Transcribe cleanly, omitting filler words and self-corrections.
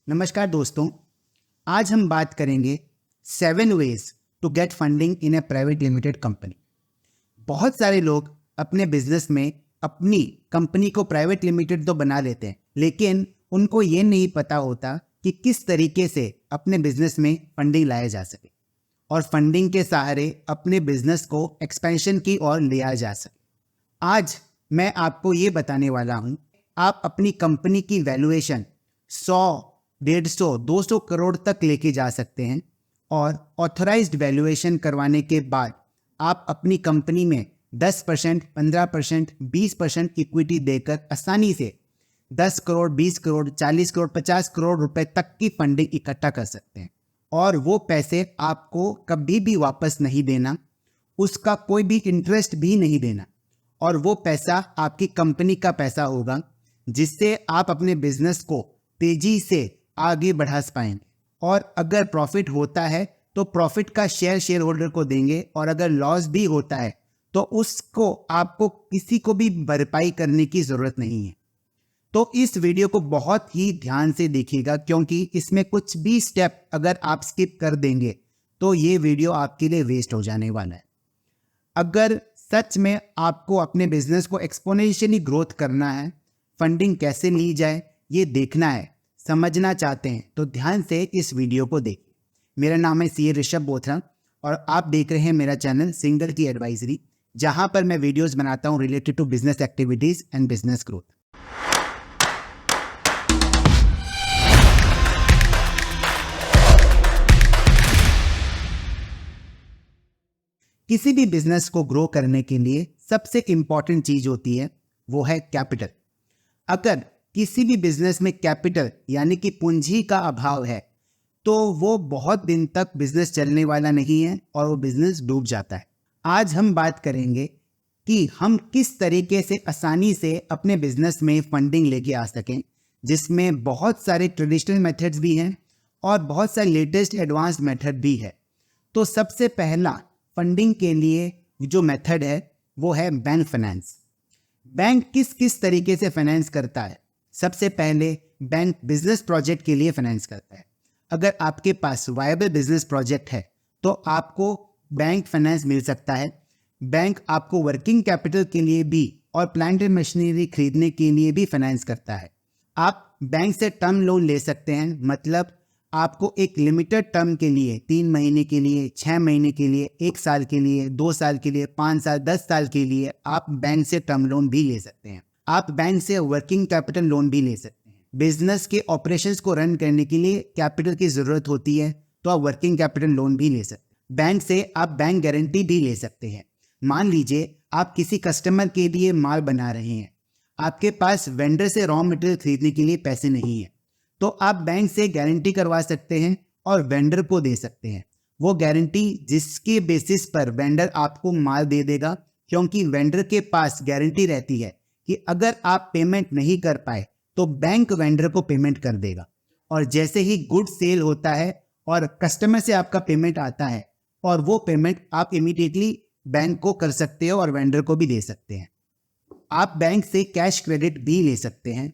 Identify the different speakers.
Speaker 1: नमस्कार दोस्तों, आज हम बात करेंगे 7 ways to get funding in a private limited company. बहुत सारे लोग अपने बिजनेस में अपनी कंपनी को प्राइवेट लिमिटेड तो बना लेते हैं, लेकिन उनको ये नहीं पता होता कि किस तरीके से अपने बिजनेस में फंडिंग लाया जा सके और फंडिंग के सहारे अपने बिजनेस को एक्सपेंशन की ओर लिया जा सके। आज मैं आपको ये बताने वाला हूँ, आप अपनी कंपनी की वैल्यूएशन 100, 150, 200 करोड़ तक लेके जा सकते हैं और ऑथराइज्ड वैल्यूएशन करवाने के बाद आप अपनी कंपनी में 10%, 15%, 20% इक्विटी देकर आसानी से 10 करोड़, 20 करोड़, 40 करोड़, 50 करोड़ रुपए तक की फंडिंग इकट्ठा कर सकते हैं और वो पैसे आपको कभी भी वापस नहीं देना, उसका कोई भी इंटरेस्ट भी नहीं देना और वो पैसा आपकी कंपनी का पैसा होगा जिससे आप अपने बिजनेस को तेजी से आगे बढ़ा पाएंगे। और अगर प्रॉफिट होता है तो प्रॉफिट का शेयर होल्डर को देंगे और अगर लॉस भी होता है तो उसको आपको किसी को भी भरपाई करने की जरूरत नहीं है। तो इस वीडियो को बहुत ही ध्यान से देखिएगा, क्योंकि इसमें कुछ भी स्टेप अगर आप स्किप कर देंगे तो ये वीडियो आपके लिए वेस्ट हो जाने वाला है। अगर सच में आपको अपने बिजनेस को एक्सपोनेंशियली ग्रोथ करना है, फंडिंग कैसे ली जाए ये देखना है, समझना चाहते हैं तो ध्यान से इस वीडियो को देखिए। मेरा नाम है सीए ऋषभ बोथरा और आप देख रहे हैं मेरा चैनल सिंगल की एडवाइजरी, जहां पर मैं वीडियोस बनाता हूं related to business activities and business growth. किसी भी बिजनेस को ग्रो करने के लिए सबसे इंपॉर्टेंट चीज होती है वो है कैपिटल। अगर किसी भी बिजनेस में कैपिटल यानी कि पूंजी का अभाव है तो वो बहुत दिन तक बिजनेस चलने वाला नहीं है और वो बिजनेस डूब जाता है। आज हम बात करेंगे कि हम किस तरीके से आसानी से अपने बिजनेस में फंडिंग लेके आ सकें, जिसमें बहुत सारे ट्रेडिशनल मेथड्स भी हैं और बहुत सारे लेटेस्ट एडवांस्ड मेथड भी है। तो सबसे पहला फंडिंग के लिए जो मेथड है वो है बैंक फाइनेंस। बैंक किस किस तरीके से फाइनेंस करता है? सबसे पहले बैंक बिजनेस प्रोजेक्ट के लिए फाइनेंस करता है। अगर आपके पास वायबल बिजनेस प्रोजेक्ट है तो आपको बैंक फाइनेंस मिल सकता है। बैंक आपको वर्किंग कैपिटल के लिए भी और प्लांट एंड मशीनरी खरीदने के लिए भी फाइनेंस करता है। आप बैंक से टर्म लोन ले सकते हैं, मतलब आपको एक लिमिटेड टर्म के लिए 3 महीने के लिए, 6 महीने के लिए, 1 साल के लिए, 2 साल के लिए, 5 साल, 10 साल के लिए आप बैंक से टर्म लोन भी ले सकते हैं। आप बैंक से वर्किंग कैपिटल लोन भी ले सकते हैं। बिजनेस के ऑपरेशंस को रन करने के लिए कैपिटल की जरूरत होती है तो आप वर्किंग कैपिटल लोन भी ले सकते हैं। बैंक से आप बैंक गारंटी भी ले सकते हैं। मान लीजिए आप किसी कस्टमर के लिए माल बना रहे हैं, आपके पास वेंडर से रॉ मटेरियल खरीदने के लिए पैसे नहीं है तो आप बैंक से गारंटी करवा सकते हैं और वेंडर को दे सकते हैं। वो गारंटी जिसके बेसिस पर वेंडर आपको माल दे देगा, क्योंकि वेंडर के पास गारंटी रहती है कि अगर आप पेमेंट नहीं कर पाए तो बैंक वेंडर को पेमेंट कर देगा। और जैसे ही गुड सेल होता है और कस्टमर से आपका पेमेंट आता है और वो पेमेंट आप इमीडिएटली बैंक को कर सकते हो और वेंडर को भी दे सकते हैं। आप बैंक से कैश क्रेडिट भी ले सकते हैं,